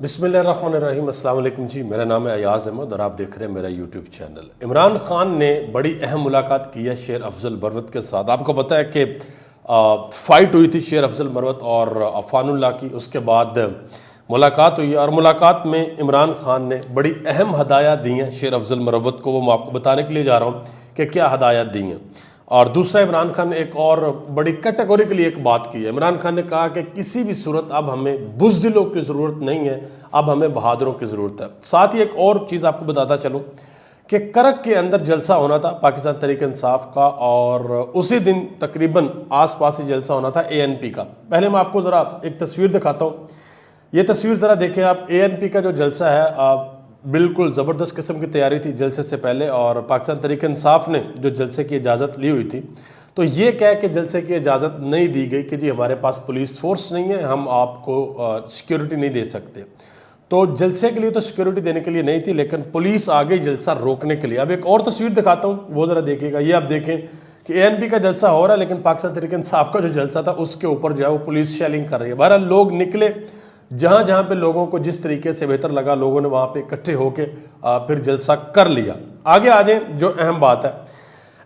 बिस्मिल्लाहिर्रहमानिर्रहीम। अस्सलाम वालेकुम जी, मेरा नाम है अयाज अहमद और आप देख रहे हैं मेरा यूट्यूब चैनल। इमरान खान ने बड़ी अहम मुलाकात की है शेर अफजल मरवत के साथ। आपको पता है कि फ़ाइट हुई थी शेर अफजल मरवत और अफ़ानुल्लाह की, उसके बाद मुलाकात हुई है और मुलाकात में इमरान खान ने बड़ी अहम हदायत दी हैं शेर अफजल मरवत को। वो मैं आपको बताने के लिए जा रहा हूँ कि क्या हदायत दी हैं। और दूसरा, इमरान खान ने एक और बड़ी कैटेगोरिकली एक बात की है। इमरान खान ने कहा कि किसी भी सूरत अब हमें बुज़दिलों की ज़रूरत नहीं है, अब हमें बहादुरों की ज़रूरत है। साथ ही एक और चीज़ आपको बताता चलूँ कि करक के अंदर जलसा होना था पाकिस्तान तहरीक इंसाफ का, और उसी दिन तकरीबन आस पास ही जलसा होना था ANP का। पहले मैं आपको ज़रा एक तस्वीर दिखाता हूँ। ये तस्वीर ज़रा देखें आप। ANP का जो जलसा है बिल्कुल ज़बरदस्त किस्म की तैयारी थी जलसे से पहले, और पाकिस्तान तहरीक इंसाफ ने जो जलसे की इजाज़त ली हुई थी, तो ये कह के जलसे की इजाज़त नहीं दी गई कि जी हमारे पास पुलिस फोर्स नहीं है, हम आपको सिक्योरिटी नहीं दे सकते। तो जलसे के लिए तो सिक्योरिटी देने के लिए नहीं थी, लेकिन पुलिस आ गई जलसा रोकने के लिए। अब एक और तस्वीर दिखाता हूँ, वो ज़रा देखिएगा। ये आप देखें कि ANP का जलसा हो रहा है, लेकिन पाकिस्तान तहरीक इंसाफ का जो जलसा था उसके ऊपर जो है वो पुलिस शेलिंग कर रही है। बहरहाल लोग निकले, जहाँ जहाँ पे लोगों को जिस तरीके से बेहतर लगा, लोगों ने वहाँ पे इकट्ठे होके फिर जलसा कर लिया। आगे आ जाए, जो अहम बात है,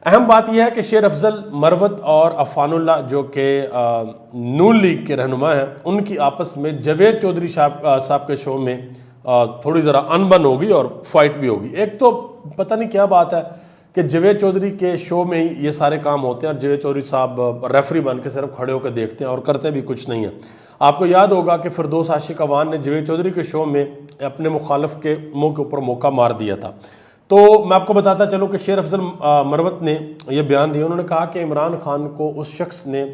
अहम बात यह है कि शेर अफजल मरवत और अफ़ानुल्लाह जो कि नून लीग के रहनुमा हैं, उनकी आपस में जावेद चौधरी साहब के शो में थोड़ी ज़रा अनबन होगी और फाइट भी होगी। एक तो पता नहीं क्या बात है कि जावेद चौधरी के शो में ही ये सारे काम होते हैं और जावेद चौधरी साहब रेफरी बन के सिर्फ खड़े होकर देखते हैं और करते भी कुछ नहीं है। आपको याद होगा कि फिरदौस आशिक अवान ने जावेद चौधरी के शो में अपने मुखालिफ के मुंह के ऊपर मौका मार दिया था। तो मैं आपको बताता चलूँ कि शेर अफजल मरवत ने यह बयान दिया। उन्होंने कहा कि इमरान खान को उस शख्स ने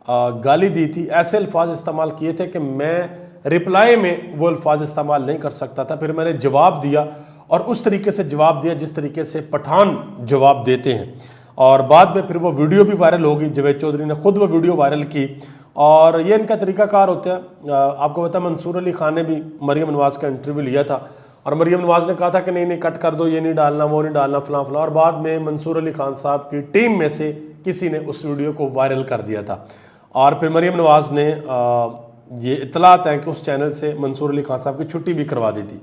गाली दी थी, ऐसे अल्फाज इस्तेमाल किए थे कि मैं रिप्लाई में वो अल्फाज इस्तेमाल नहीं कर सकता था। फिर मैंने जवाब दिया और उस तरीके से जवाब दिया जिस तरीके से पठान जवाब देते हैं, और बाद में फिर वो वीडियो भी वायरल होगी। जावेद चौधरी ने खुद वो वीडियो वायरल की और ये इनका तरीकाकार होता है। आपको पता है मंसूर अली खान ने भी मरियम नवाज़ का इंटरव्यू लिया था और मरियम नवाज़ ने कहा था कि नहीं नहीं कट कर दो, ये नहीं डालना, वो नहीं डालना, फलां फलां, और बाद में मंसूर अली खान साहब की टीम में से किसी ने उस वीडियो को वायरल कर दिया था और फिर मरियम नवाज़ ने ये इतलात है कि उस चैनल से मंसूर अली खान साहब की छुट्टी भी करवा दी थी।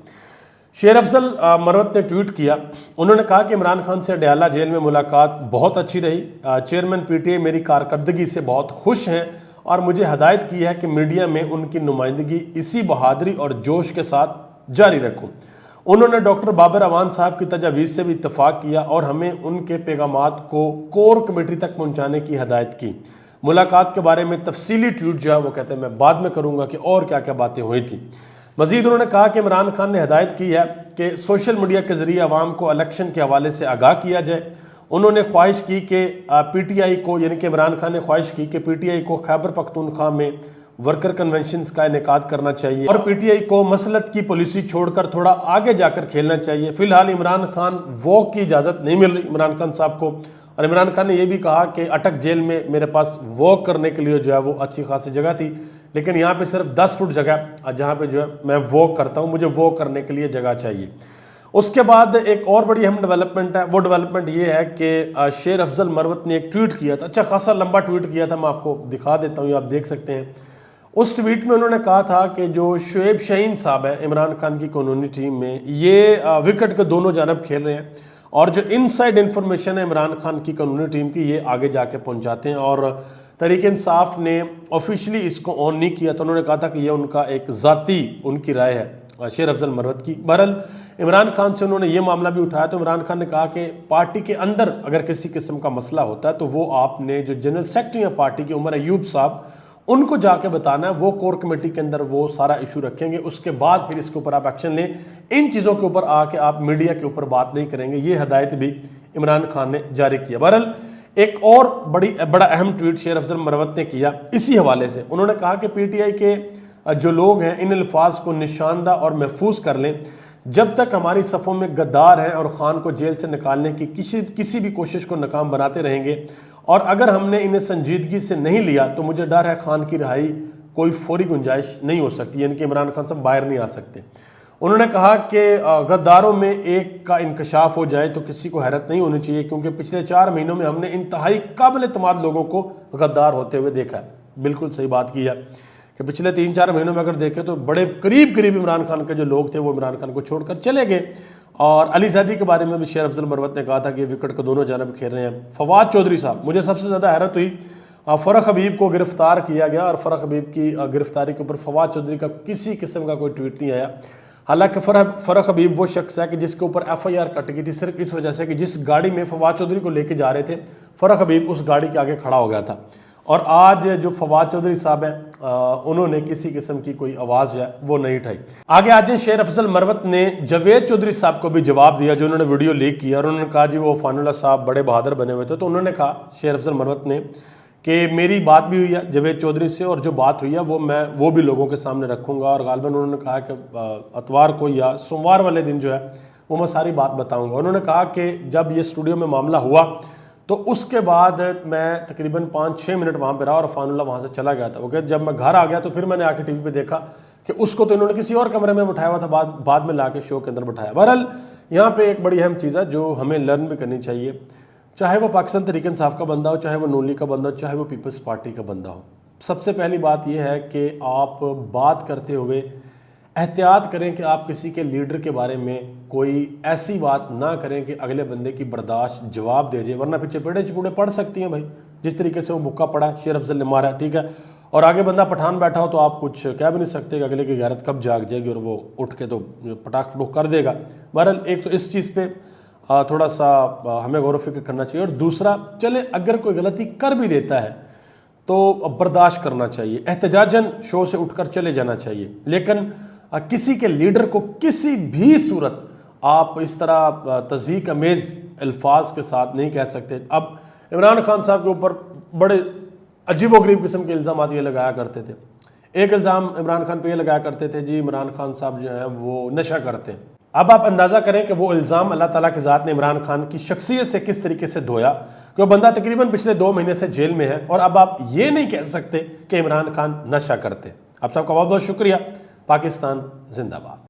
शेर अफजल मरवत ने ट्वीट किया। उन्होंने कहा कि इमरान खान से अडयाला जेल में मुलाकात बहुत अच्छी रही। चेयरमैन PTI मेरी कारकर्दगी से बहुत खुश हैं और मुझे हदायत की है कि मीडिया में उनकी नुमाइंदगी इसी बहादुरी और जोश के साथ जारी रखूं। उन्होंने डॉक्टर बाबर अवान साहब की तजावीज़ से भी इत्तफाक किया और हमें उनके पैगामात को कोर कमेटी तक पहुंचाने की हदायत की। मुलाकात के बारे में तफसीली ट्वीट जो है वो कहते हैं मैं बाद में करूंगा कि और क्या क्या बातें हुई थी। मजीद उन्होंने कहा कि इमरान खान ने हदायत की है कि सोशल मीडिया के जरिए अवाम को इलेक्शन के हवाले से आगाह किया जाए। उन्होंने ख्वाहिश की कि PTI को, यानी कि इमरान खान ने ख्वाहिश की कि PTI को खैबर पख्तूनख्वा में वर्कर कन्वेंशन का इनेकाद करना चाहिए और PTI को मसलत की पॉलिसी छोड़कर थोड़ा आगे जाकर खेलना चाहिए। फिलहाल इमरान खान वॉक की इजाज़त नहीं मिल रही इमरान खान साहब को, और इमरान खान ने यह भी कहा कि अटक जेल में मेरे पास वॉक करने के लिए जो है वो अच्छी खासी जगह थी, लेकिन यहाँ पे सिर्फ 10 फुट जगह जहाँ पे जो है मैं वॉक करता हूँ, मुझे वॉक करने के लिए जगह चाहिए। उसके बाद एक और बड़ी अहम डेवलपमेंट है। वो डेवलपमेंट ये है कि शेर अफजल मरवत ने एक ट्वीट किया था, अच्छा खासा लंबा ट्वीट किया था, मैं आपको दिखा देता हूँ, आप देख सकते हैं। उस ट्वीट में उन्होंने कहा था कि जो शुएब शाहीन साहब है इमरान खान की कानूनी टीम में, ये विकेट के दोनों जानब खेल रहे हैं और जो इनसाइड इंफॉर्मेशन है इमरान खान की कानूनी टीम की, ये आगे जाके पहुंचाते हैं, और तहरीक इंसाफ ने ऑफिशियली इसको ऑन नहीं किया। तो उन्होंने कहा था कि यह उनका एक ज़ाती उनकी राय है शेर अफजल मरवत की। बहरहाल इमरान खान से उन्होंने ये मामला भी उठाया, तो इमरान खान ने कहा कि पार्टी के अंदर अगर किसी किस्म का मसला होता है तो वो आपने जो जनरल सेक्रेटरी है पार्टी के उमर अयूब साहब, उनको जाके बताना है, वो कोर कमेटी के अंदर वो सारा इशू रखेंगे, उसके बाद फिर इसके ऊपर आप एक्शन लें। इन चीज़ों के ऊपर आके आप मीडिया के ऊपर बात नहीं करेंगे। ये हदायत भी इमरान खान ने जारी किया। बहरहाल एक और बड़ा अहम ट्वीट शेर अफजल मरवत ने किया इसी हवाले से। उन्होंने कहा कि PTI के जो लोग हैं इन अल्फाज को निशानदा और महफूज कर लें, जब तक हमारी सफ़ों में गद्दार हैं और खान को जेल से निकालने की किसी भी कोशिश को नाकाम बनाते रहेंगे, और अगर हमने इन्हें संजीदगी से नहीं लिया तो मुझे डर है खान की रिहाई कोई फौरी गुंजाइश नहीं हो सकती, यानी कि इमरान खान साहब बाहर नहीं आ सकते। उन्होंने कहा कि गद्दारों में एक का इंकशाफ हो जाए तो किसी को हैरत नहीं होनी चाहिए, क्योंकि पिछले 4 महीनों में हमने इंतहाई काबिल एतमाद लोगों को गद्दार होते हुए देखा है। बिल्कुल सही बात की है کہ پچھلے 3-4 مہینوں میں اگر دیکھیں تو بڑے قریب عمران خان کے جو لوگ تھے وہ عمران خان کو چھوڑ کر چلے گئے. اور علی زیدی کے بارے میں بھی شیر افضل مروت نے کہا تھا کہ وکٹ کو دونوں جانب کھیل رہے ہیں. فواد چودھری صاحب، مجھے سب سے زیادہ حیرت ہوئی فرح حبیب کو گرفتار کیا گیا اور فرح حبیب کی گرفتاری کے اوپر فواد چودھری کا کسی قسم کا کوئی ٹویٹ نہیں آیا. حالانکہ فرح حبیب وہ شخص ہے کہ جس کے اوپر FIR کٹ گئی تھی صرف اس وجہ سے کہ جس گاڑی میں فواد چودھری کو لے کے جا رہے تھے فرح حبیب اس گاڑی کے آگے کھڑا ہو گیا تھا. اور آج جو فواد چودھری صاحب ہیں انہوں نے کسی قسم کی کوئی آواز جو ہے وہ نہیں اٹھائی. آگے آج شیر افضل مروت نے جاوید چودھری صاحب کو بھی جواب دیا جو انہوں نے ویڈیو لیک کیا، اور انہوں نے کہا جی وہ عفان اللہ صاحب بڑے بہادر بنے ہوئے تھے. تو انہوں نے کہا شیر افضل مروت نے کہ میری بات بھی ہوئی ہے جاوید چودھری سے، اور جو بات ہوئی ہے وہ بھی لوگوں کے سامنے رکھوں گا، اور غالباً انہوں نے کہا کہ اتوار کو یا سوموار والے دن جو ہے وہ میں ساری بات بتاؤں گا. انہوں نے کہا کہ جب یہ اسٹوڈیو میں معاملہ ہوا تو اس کے بعد میں تقریباً 5-6 منٹ وہاں پہ رہا اور عفان اللہ وہاں سے چلا گیا تھا. وہ کہ جب میں گھر آ گیا تو پھر میں نے آ کے TV پہ دیکھا کہ اس کو تو انہوں نے کسی اور کمرے میں بٹھایا ہوا تھا، بعد میں لا کے شو کے اندر بٹھایا. بہرحال یہاں پہ ایک بڑی اہم چیز ہے جو ہمیں لرن بھی کرنی چاہیے، چاہے وہ پاکستان تحریک انصاف کا بندہ ہو، چاہے وہ نون لیگ کا بندہ ہو، چاہے وہ پیپلز پارٹی کا بندہ ہو. سب سے پہلی بات یہ ہے کہ آپ بات کرتے ہوئے احتیاط کریں کہ آپ کسی کے لیڈر کے بارے میں کوئی ایسی بات نہ کریں کہ اگلے بندے کی برداشت جواب دے جائے، ورنہ پھر چپیڑے چپوڑے پڑ سکتی ہیں بھائی. جس طریقے سے وہ مکہ پڑا شیر افضل نے مارا، ٹھیک ہے، اور آگے بندہ پٹھان بیٹھا ہو تو آپ کچھ کہہ بھی نہیں سکتے کہ اگلے کی غیرت کب جاگ جائے گی اور وہ اٹھ کے تو پٹاخ پٹوخ کر دے گا. بہرحال ایک تو اس چیز پہ تھوڑا سا ہمیں غور و فکر کرنا چاہیے، اور دوسرا چلے اگر کوئی غلطی کر بھی دیتا ہے تو برداشت کرنا چاہیے، احتجاجاً شو سے اٹھ کر چلے جانا چاہیے، لیکن کسی کے لیڈر کو کسی بھی صورت آپ اس طرح تضحیک امیز الفاظ کے ساتھ نہیں کہہ سکتے. اب عمران خان صاحب کے اوپر بڑے عجیب و غریب قسم کے الزامات یہ لگایا کرتے تھے. ایک الزام عمران خان پہ یہ لگایا کرتے تھے جی عمران خان صاحب جو ہیں وہ نشہ کرتے ہیں. اب آپ اندازہ کریں کہ وہ الزام اللہ تعالیٰ کی ذات نے عمران خان کی شخصیت سے کس طریقے سے دھویا کہ وہ بندہ تقریباً پچھلے 2 مہینے سے جیل میں ہے، اور اب آپ یہ نہیں کہہ سکتے کہ عمران خان نشہ کرتے. آپ سب کا بہت بہت شکریہ. پاکستان زندہ باد.